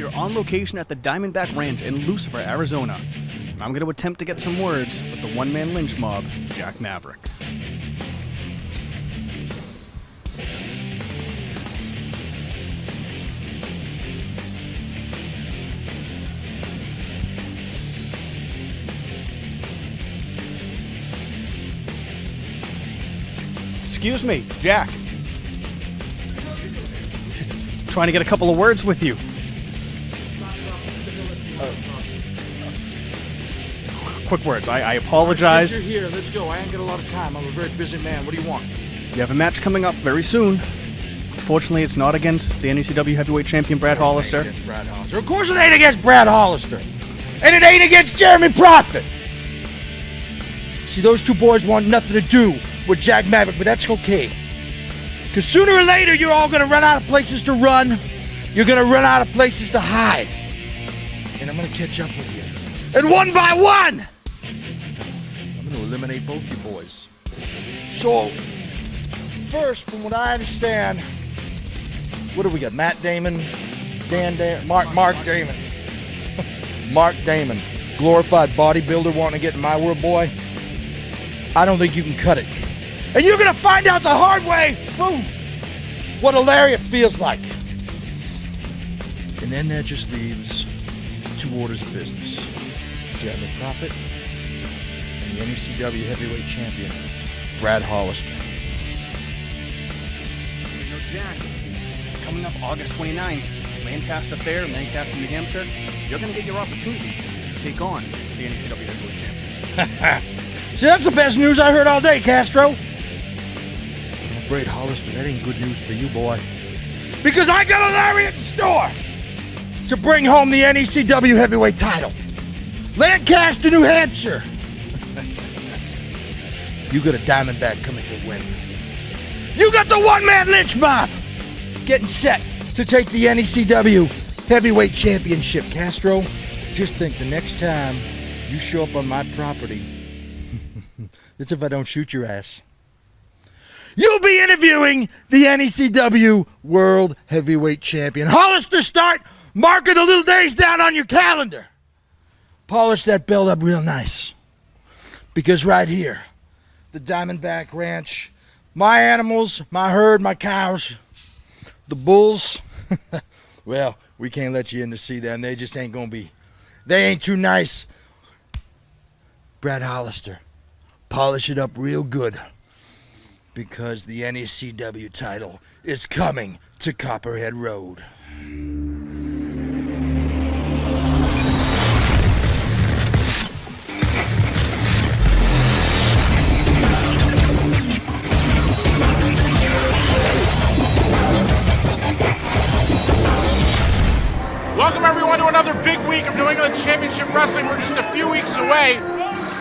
We are on location at the Diamondback Ranch in Lucifer, Arizona. And I'm going to attempt to get some words with the One Man Lynch Mob, Jack Maverick. Excuse me, Jack. Just trying to get a couple of words with you. Quick words. I apologize. Since you're here, let's go. I ain't got a lot of time. I'm a very busy man. What do you want? You have a match coming up very soon. Unfortunately, it's not against the NECW heavyweight champion Brad Hollister. Of course it ain't against Brad Hollister. And it ain't against Jeremy Prophet. See, those two boys want nothing to do with Jack Maverick, but that's okay. Because sooner or later, you're all going to run out of places to run. You're going to run out of places to hide. And I'm going to catch up with you. And one by one, I'm going to eliminate both you boys. So, first, from what I understand, what do we got? Matt Damon, Mark Damon. Mark Damon, glorified bodybuilder wanting to get in my world, boy. I don't think you can cut it. And you're gonna find out the hard way, boom, what a lariat feels like. And then that just leaves two orders of business. Jeremy Prophet and the NECW heavyweight champion, Brad Hollister. You know, Jack, coming up August 29th, Lancaster Fair in Lancaster, New Hampshire, you're gonna get your opportunity to take on the NECW heavyweight champion. See, that's the best news I heard all day, Castro. I'm afraid, Hollister, that ain't good news for you, boy. Because I got a lariat in store to bring home the NECW heavyweight title. Lancaster, New Hampshire. You got a Diamondback coming your way. You got the One Man Lynch Mob getting set to take the NECW heavyweight championship. Castro, just think the next time you show up on my property, that's if I don't shoot your ass, you'll be interviewing the NECW World Heavyweight Champion. Hollister, start marking the little days down on your calendar. Polish that belt up real nice. Because right here, the Diamondback Ranch, my animals, my herd, my cows, the bulls, well, we can't let you in to see them. They just ain't gonna be, they ain't too nice. Brad Hollister, polish it up real good, because the NECW title is coming to Copperhead Road. Welcome everyone to another big week of New England Championship Wrestling. We're just a few weeks away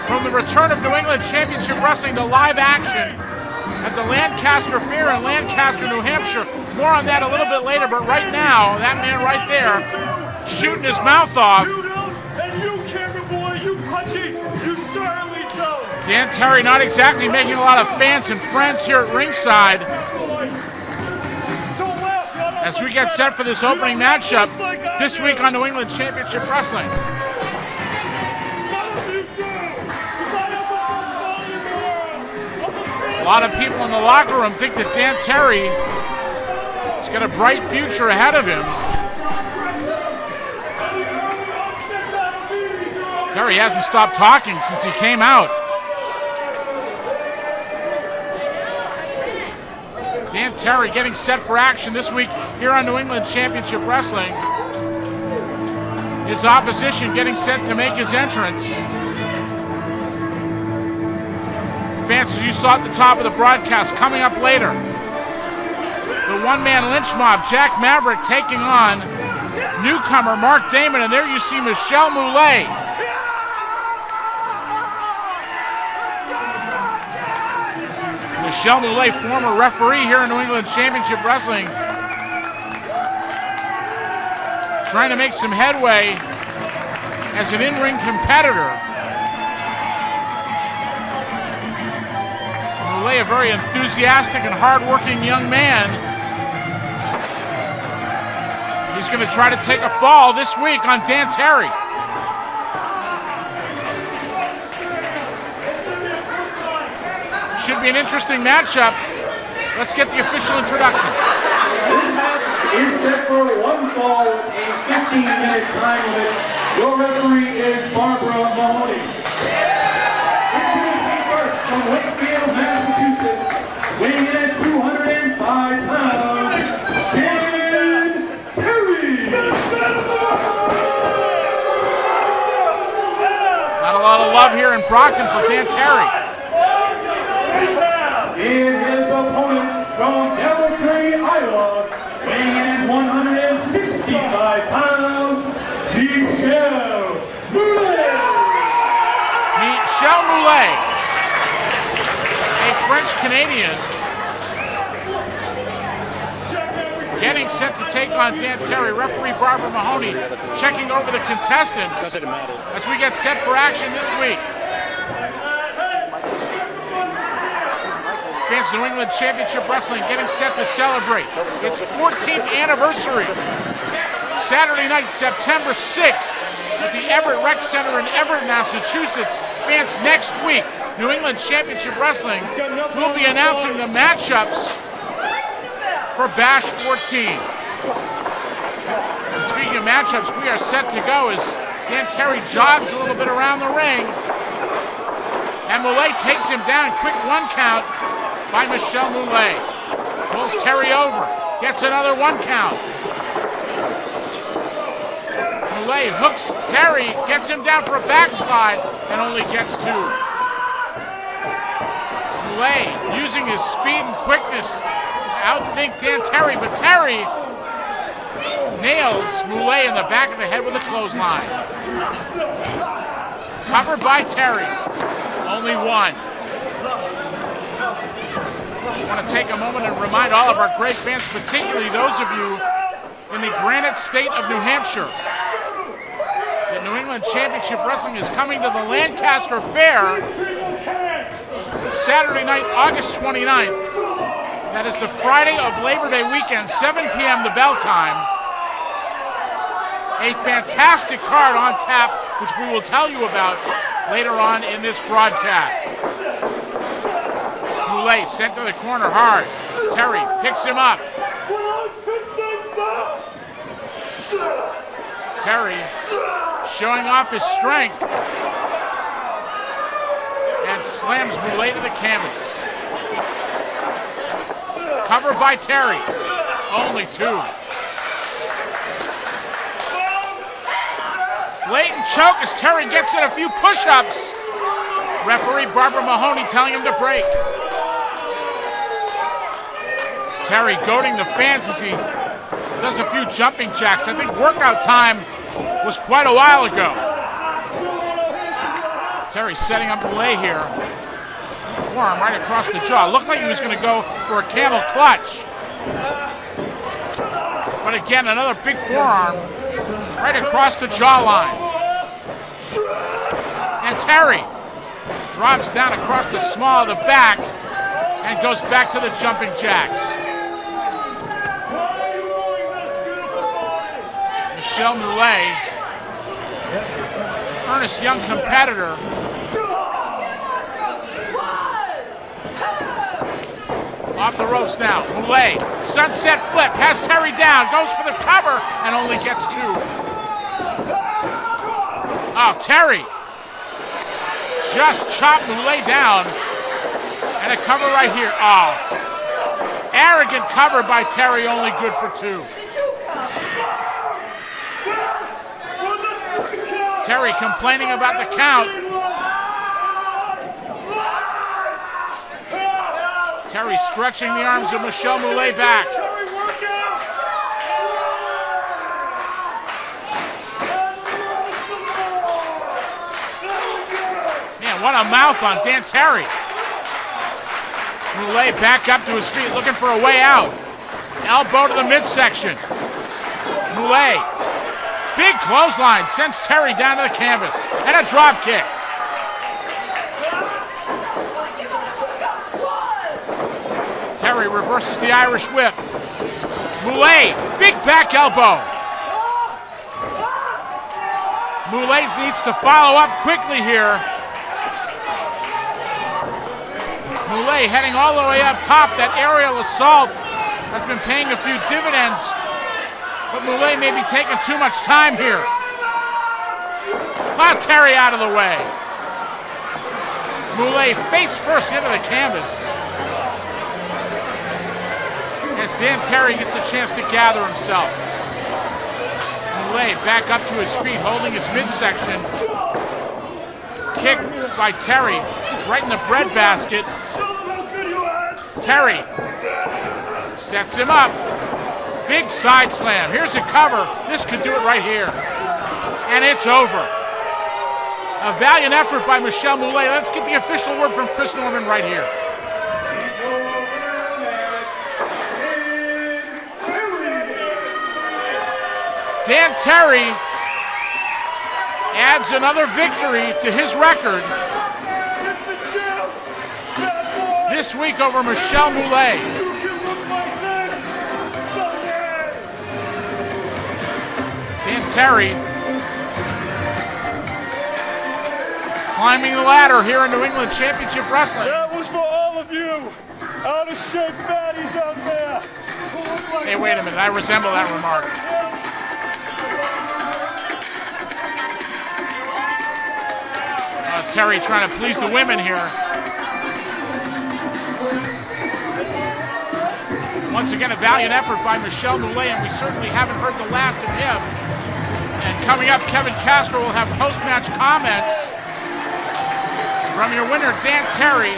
from the return of New England Championship Wrestling to live action at the Lancaster Fair in Lancaster, New Hampshire. More on that a little bit later, but right now, that man right there, shooting his mouth off. You don't, and you, camera boy, you punchy, you certainly don't. Dan Terry not exactly making a lot of fans and friends here at ringside as we get set for this opening matchup this week on New England Championship Wrestling. A lot of people in the locker room think that Dan Terry has got a bright future ahead of him. Terry hasn't stopped talking since he came out. Dan Terry getting set for action this week here on New England Championship Wrestling. His opposition getting set to make his entrance. Fans, as you saw at the top of the broadcast, coming up later, the One Man Lynch Mob, Jack Maverick taking on newcomer Mark Damon, and there you see Michel Mullet. Michel Mullet, former referee here in New England Championship Wrestling, trying to make some headway as an in-ring competitor. Mullet, a very enthusiastic and hard-working young man. He's going to try to take a fall this week on Dan Terry. Should be an interesting matchup. Let's get the official introductions. This match is set for one fall with a 15-minute time limit. Your referee is Barbara Mahoney. Introducing first from Wakefield, Massachusetts, weighing in at 205 pounds, Dan Terry. Not a lot of love here in Brockton for Dan Terry. And his opponent from Maverick, Iowa, weighing in at 165 pounds, Michel Mullet. Michel Mullet, a French-Canadian, getting set to take on Dan Terry. Referee Barbara Mahoney checking over the contestants as we get set for action this week. Advanced New England Championship Wrestling getting set to celebrate its 14th anniversary. Saturday night, September 6th, at the Everett Rec Center in Everett, Massachusetts. Fans, next week, New England Championship Wrestling will be announcing the matchups for Bash 14. And speaking of matchups, we are set to go as Dan Terry jogs a little bit around the ring. And Mullet takes him down, quick one count by Michel Mullet. Pulls Terry over, gets another one count. Mullet hooks Terry, gets him down for a backslide, and only gets two. Mullet using his speed and quickness to outthink Dan Terry, but Terry nails Mullet in the back of the head with a clothesline. Covered by Terry, only one. I want to take a moment and remind all of our great fans, particularly those of you in the Granite State of New Hampshire, that New England Championship Wrestling is coming to the Lancaster Fair Saturday night, August 29th. That is the Friday of Labor Day weekend, 7 p.m. the bell time. A fantastic card on tap, which we will tell you about later on in this broadcast. Mullet sent to the corner hard. Terry picks him up. Terry showing off his strength and slams Mullet to the canvas. Covered by Terry. Only two. Blatant choke as Terry gets in a few push-ups. Referee Barbara Mahoney telling him to break. Terry goading the fans as he does a few jumping jacks. I think workout time was quite a while ago. Terry setting up Mullet here. Forearm right across the jaw. Looked like he was going to go for a camel clutch. But again, another big forearm right across the jawline. And Terry drops down across the small of the back and goes back to the jumping jacks. Michel Mullet, earnest young competitor. Off the ropes now. Mullet, sunset flip, has Terry down, goes for the cover, and only gets two. Oh, Terry just chopped Mullet down, and a cover right here. Oh, arrogant cover by Terry, only good for two. Terry complaining about the count. Terry stretching the arms of Michel Mullet back. Man, what a mouth on Dan Terry. Mullet back up to his feet, looking for a way out. Elbow to the midsection. Mullet, big clothesline, sends Terry down to the canvas. And a drop kick. Terry reverses the Irish whip. Mullet, big back elbow. Mullet needs to follow up quickly here. Mullet heading all the way up top. That aerial assault has been paying a few dividends, but Mullet may be taking too much time here. Terry out of the way. Mullet face first into the canvas. As Dan Terry gets a chance to gather himself. Mullet back up to his feet, holding his midsection. Kick by Terry, right in the breadbasket. Terry sets him up. Big side slam. Here's a cover. This could do it right here. And it's over. A valiant effort by Michel Mullet. Let's get the official word from Chris Norman right here. Dan Terry adds another victory to his record this week over Michel Mullet. Dan Terry climbing the ladder here in New England Championship Wrestling. That was for all of you out of shape fatties out there. Hey, wait a minute, I resemble that remark. Terry trying to please the women here. Once again, a valiant effort by Michel Mullet, and we certainly haven't heard the last of him. And coming up, Kevin Castro will have post-match comments from your winner, Dan Terry.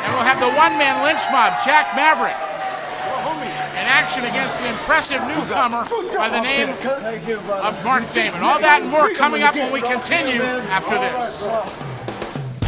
And we'll have the One Man Lynch Mob, Jack Maverick, in action against the impressive newcomer by the name of Mark Damon. All that and more coming up when we continue after this.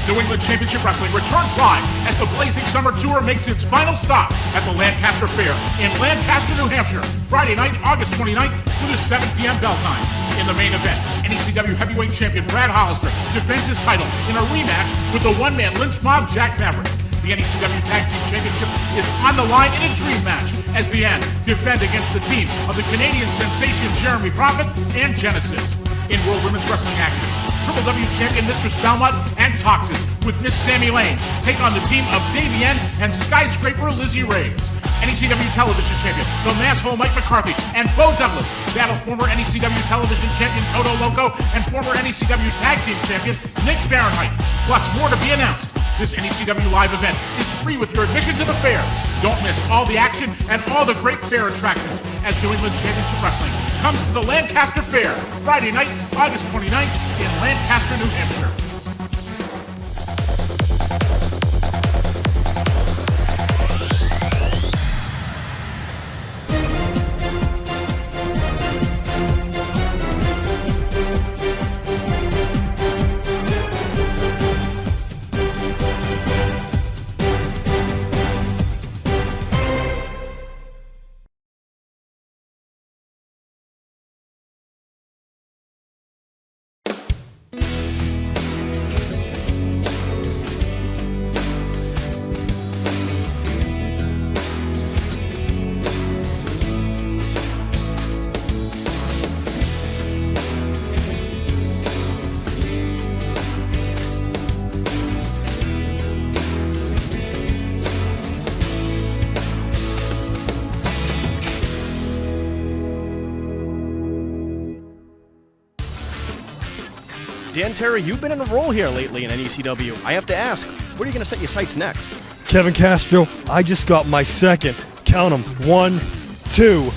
New England Championship Wrestling returns live as the Blazing Summer Tour makes its final stop at the Lancaster Fair in Lancaster, New Hampshire, Friday night, August 29th with a 7 p.m. bell time. In the main event, NECW Heavyweight Champion Brad Hollister defends his title in a rematch with the One Man Lynch Mob, Jack Maverick. The NECW Tag Team Championship is on the line in a dream match as the End defend against the team of the Canadian sensation Jeremy Prophet and Genesis. In World Women's Wrestling action, Triple W Champion Mistress Belmont and Toxis with Miss Sammy Lane take on the team of Davey N and Skyscraper Lizzie Reyes. NECW Television Champion, the Masshole Mike McCarthy, and Bo Douglas battle former NECW Television Champion Toto Loco and former NECW Tag Team Champion Nick Fahrenheit. Plus more to be announced. This NECW live event is free with your admission to the fair. Don't miss all the action and all the great fair attractions as New England Championship Wrestling comes to the Lancaster Fair, Friday night, August 29th in Lancaster, New Hampshire. Dan Terry, you've been in a role here lately in NECW. I have to ask, where are you going to set your sights next? Kevin Castro, I just got my second, count 'em, 1, 2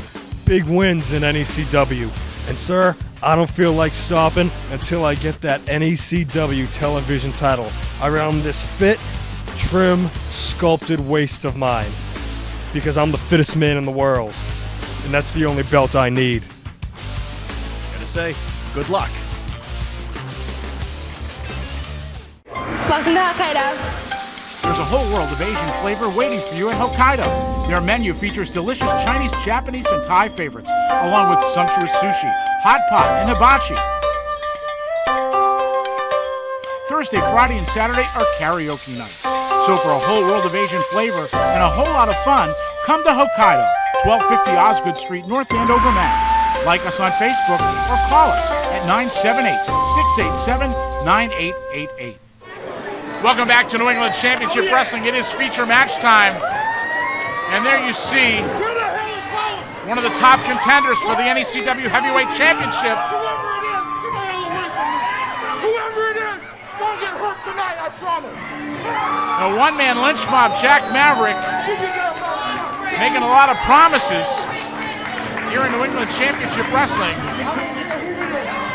big wins in NECW. And sir, I don't feel like stopping until I get that NECW television title around this fit, trim, sculpted waist of mine. Because I'm the fittest man in the world. And that's the only belt I need. Gotta say, good luck. Welcome to Hokkaido. There's a whole world of Asian flavor waiting for you at Hokkaido. Their menu features delicious Chinese, Japanese, and Thai favorites, along with sumptuous sushi, hot pot, and hibachi. Thursday, Friday, and Saturday are karaoke nights. So for a whole world of Asian flavor and a whole lot of fun, come to Hokkaido. 1250 Osgood Street, North Andover, Mass. Like us on Facebook or call us at 978-687-9888. Welcome back to New England Championship Wrestling. It is feature match time. And there you see one of the top contenders for the NECW Heavyweight Championship. Whoever it is, don't get hurt tonight, I promise. The One Man Lynch Mob, Jack Maverick, making a lot of promises here in New England Championship Wrestling.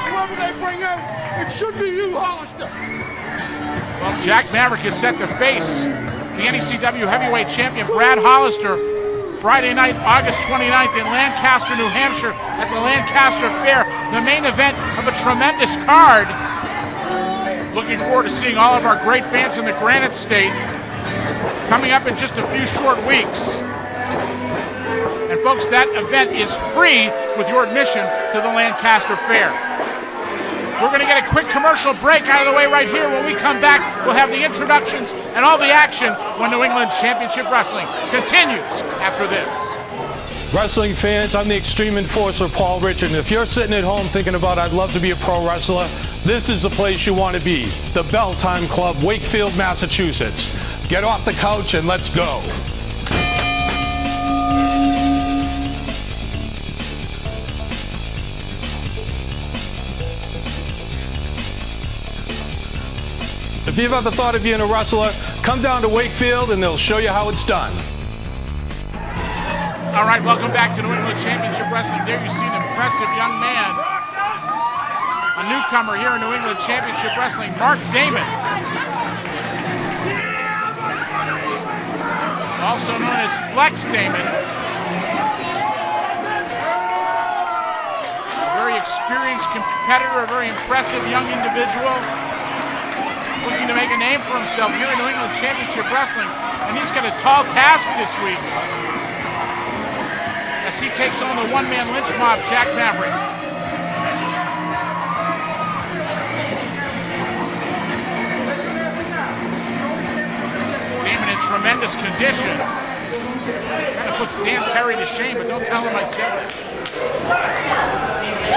Whoever they bring in, it should be you, Hollister. Well, Jack Maverick is set to face the NECW Heavyweight Champion, Brad Hollister, Friday night, August 29th in Lancaster, New Hampshire at the Lancaster Fair, the main event of a tremendous card. Looking forward to seeing all of our great fans in the Granite State coming up in just a few short weeks. And folks, that event is free with your admission to the Lancaster Fair. We're going to get a quick commercial break out of the way right here. When we come back, we'll have the introductions and all the action when New England Championship Wrestling continues after this. Wrestling fans, I'm the Extreme Enforcer, Paul Richard, and if you're sitting at home thinking about I'd love to be a pro wrestler, this is the place you want to be, the Bell Time Club, Wakefield, Massachusetts. Get off the couch and let's go. If you've ever thought of being a wrestler, come down to Wakefield and they'll show you how it's done. All right, welcome back to New England Championship Wrestling. There you see an impressive young man, a newcomer here in New England Championship Wrestling, Mark Damon. Also known as Flex Damon. A very experienced competitor, a very impressive young individual, looking to make a name for himself here in New England Championship Wrestling. And he's got a tall task this week as he takes on the One Man Lynch Mob, Jack Maverick. Damon in tremendous condition. Kind of puts Dan Terry to shame, but don't tell him I said that.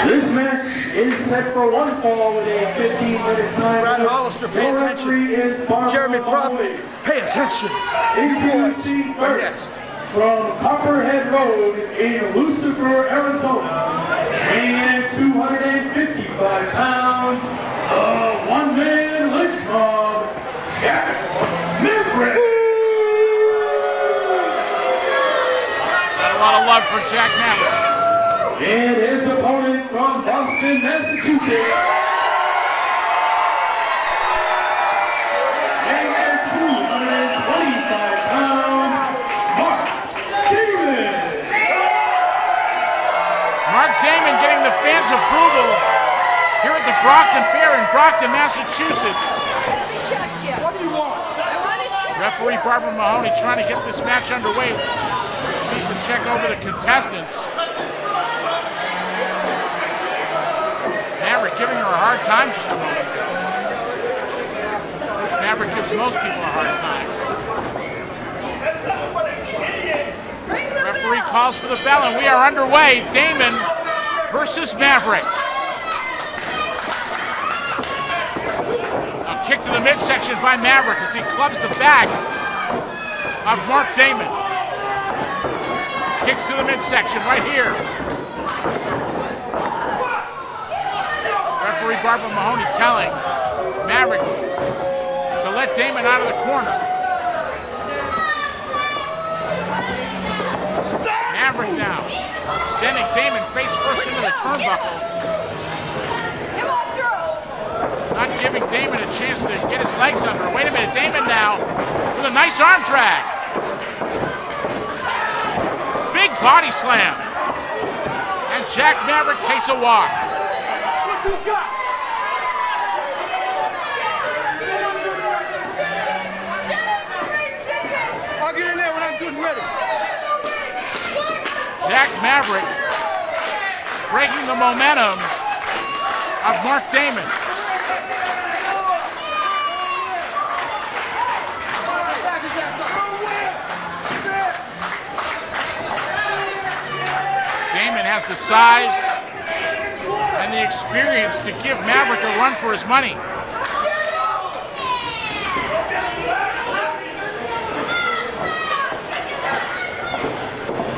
This match is set for one fall with a 15-minute time. Brad Hollister, pay attention. Jeremy Prophet, pay attention. Introducing first, from Copperhead Road in Lucifer, Arizona, weighing in 255 pounds, the One Man Lynch Mob, Jack Maverick. Got a lot of love for Jack Maverick. And his opponent from Boston, Massachusetts, weighing in 225 pounds, Mark Damon. Mark Damon getting the fans' approval here at the Brockton Fair in Brockton, Massachusetts. What do you want? Referee Barbara Mahoney trying to get this match underway. She needs to check over the contestants. Maverick giving her a hard time just a moment ago. Which Maverick gives most people a hard time. Referee calls for the bell and we are underway. Damon versus Maverick. A kick to the midsection by Maverick as he clubs the back of Mark Damon. Kicks to the midsection right here. Referee Barbara Mahoney telling Maverick to let Damon out of the corner. Maverick now sending Damon face first into the turnbuckle. Not giving Damon a chance to get his legs under. Wait a minute, Damon now with a nice arm drag. Big body slam. And Jack Maverick takes a walk. What you got? I'll get in there when I'm good and ready. Jack Maverick breaking the momentum of Mark Damon. has the size and the experience to give Maverick a run for his money.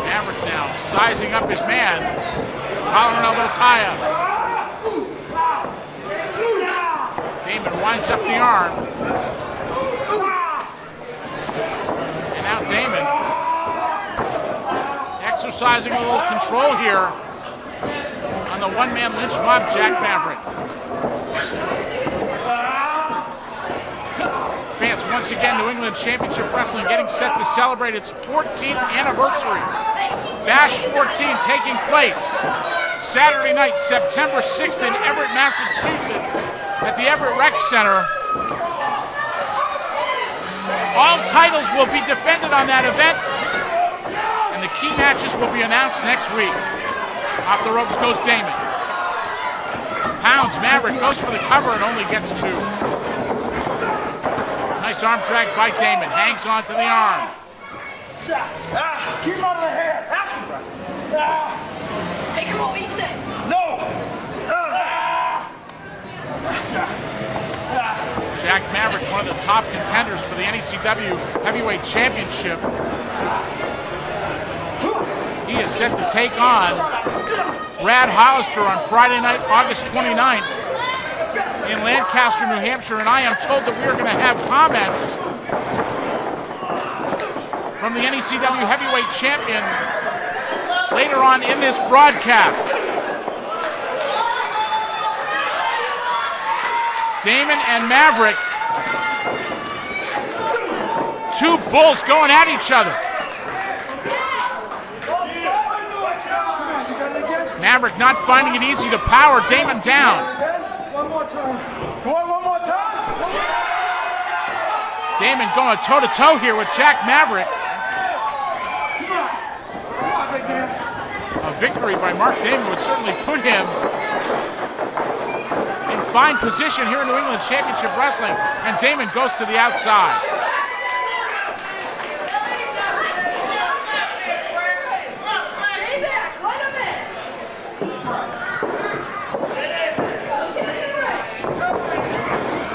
Maverick now sizing up his man. Collar and elbow tie-up. Damon winds up the arm. And now Damon exercising a little control here on the One Man Lynch Mob, Jack Maverick. Fans, once again, New England Championship Wrestling getting set to celebrate its 14th anniversary. Bash 14 taking place Saturday night, September 6th in Everett, Massachusetts at the Everett Rec Center. All titles will be defended on that event, and the key matches will be announced next week. Off the ropes goes Damon. Pounds Maverick, goes for the cover and only gets 2. Nice arm drag by Damon, hangs on to the arm. Keep him out of the head. Ask him, brother. Hey, come on, what you say? No. Jack Maverick, one of the top contenders for the NECW Heavyweight Championship. He is set to take on Brad Hollister on Friday night, August 29th in Lancaster, New Hampshire, and I am told that we are going to have comments from the NECW Heavyweight Champion later on in this broadcast. Damon and Maverick, 2 bulls going at each other. Maverick not finding it easy to power Damon down. One more time. One more time. Damon going toe-to-toe here with Jack Maverick. Come on, big man. A victory by Mark Damon would certainly put him in fine position here in New England Championship Wrestling, and Damon goes to the outside.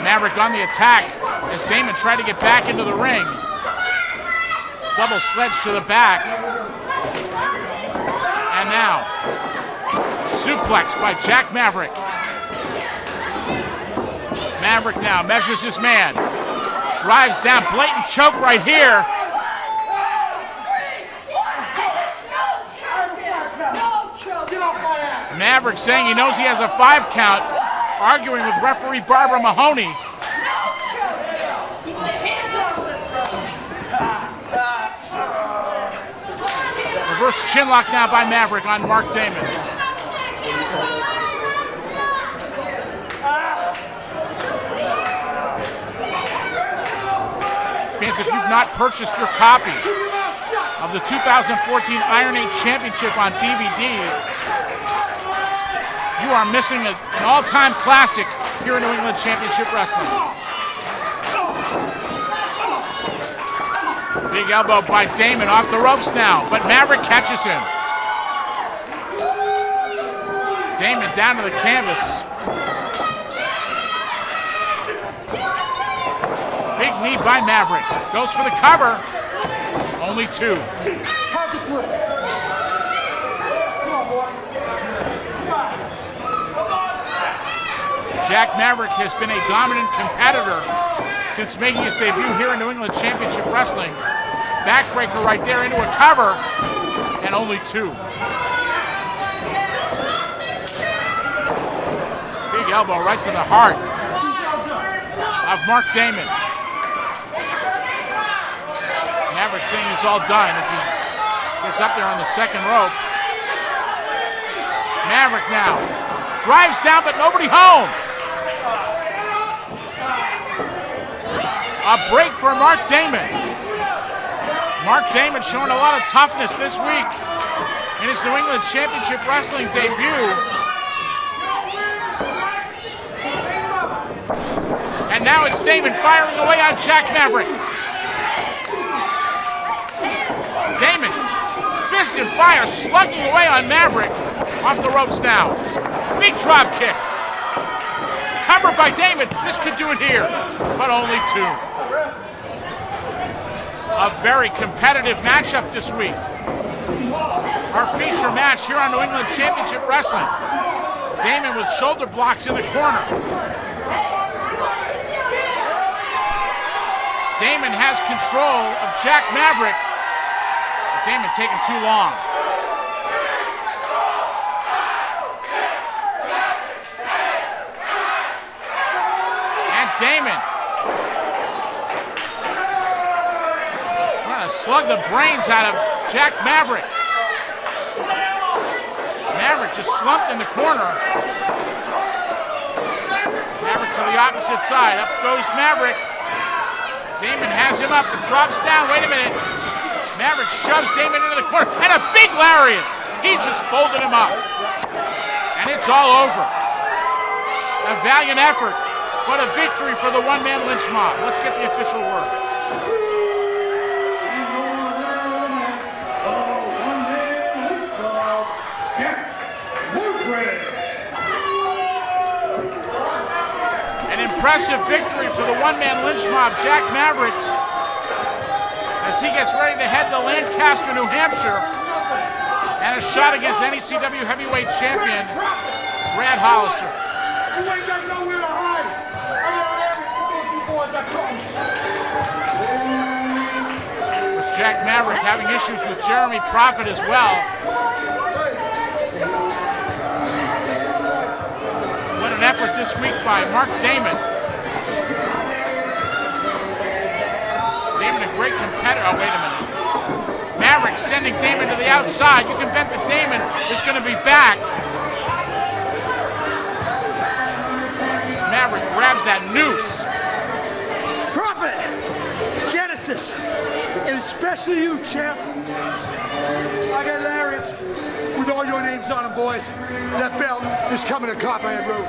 Maverick on the attack as Damon tried to get back into the ring. Double sledge to the back. And now, suplex by Jack Maverick. Maverick now measures his man. Drives down, blatant choke right here. Maverick saying he knows he has a 5 count, arguing with referee Barbara Mahoney. Reverse chinlock now by Maverick on Mark Damon. Fans, if you've not purchased your copy of the 2014 Iron 8 Championship on DVD, you are missing an all-time classic here in New England Championship Wrestling. Big elbow by Damon, off the ropes now, but Maverick catches him. Damon down to the canvas. Big knee by Maverick. Goes for the cover. Only 2. Pocket flip. Come on, boy. Jack Maverick has been a dominant competitor since making his debut here in New England Championship Wrestling. Backbreaker right there into a cover, and only 2. Big elbow right to the heart of Mark Damon. Maverick saying he's all done as he gets up there on the second rope. Maverick now drives down, but nobody home. A break for Mark Damon. Mark Damon showing a lot of toughness this week in his New England Championship Wrestling debut. And now it's Damon firing away on Jack Maverick. Damon, fist and fire, slugging away on Maverick. Off the ropes now. Big drop kick. Covered by Damon. This could do it here, but only 2. A very competitive matchup this week. Our feature match here on New England Championship Wrestling. Damon with shoulder blocks in the corner. Damon has control of Jack Maverick. But Damon taking too long. And Damon trying to slug the brains out of Jack Maverick. Maverick just slumped in the corner. Maverick to the opposite side. Up goes Maverick. Damon has him up and drops down. Wait a minute. Maverick shoves Damon into the corner. And a big lariat. He just folded him up. And it's all over. A valiant effort, but a victory for the One Man Lynch Mob. Let's get the official word. Impressive victory for the One Man Lynch Mob, Jack Maverick, as he gets ready to head to Lancaster, New Hampshire, and a shot against NECW Heavyweight Champion, Brad Hollister. You ain't got nowhere to hide. With Jack Maverick having issues with Jeremy Prophet as well. An effort this week by Mark Damon. Damon, a great competitor. Oh, wait a minute. Maverick sending Damon to the outside. You can bet that Damon is going to be back. Maverick grabs that noose. Prophet, Genesis, and especially you, champ. I got lariats with all your names on them, boys. That belt is coming to Copperhead Road.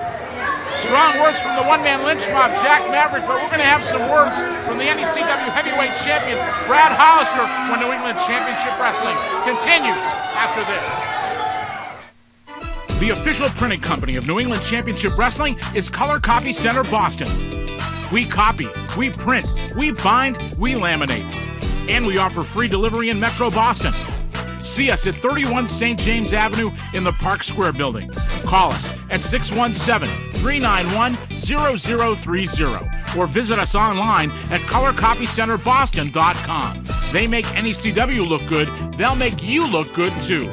Strong words from the One Man Lynch Mob, Jack Maverick, but we're going to have some words from the NECW Heavyweight Champion, Brad Hollister, when New England Championship Wrestling continues after this. The official printing company of New England Championship Wrestling is Color Copy Center Boston. We copy, we print, we bind, we laminate. And we offer free delivery in Metro Boston. See us at 31 St. James Avenue in the Park Square building. Call us at 617-391-0030 or visit us online at colorcopycenterboston.com. They make NECW look good, they'll make you look good too.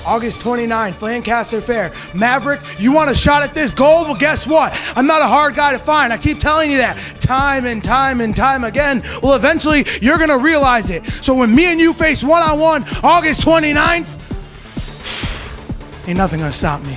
August 29th, Lancaster Fair. Maverick, you want a shot at this gold? Well, guess what? I'm not a hard guy to find. I keep telling you that time and time and time again. Well, eventually, you're going to realize it. So when me and you face one-on-one August 29th, ain't nothing going to stop me.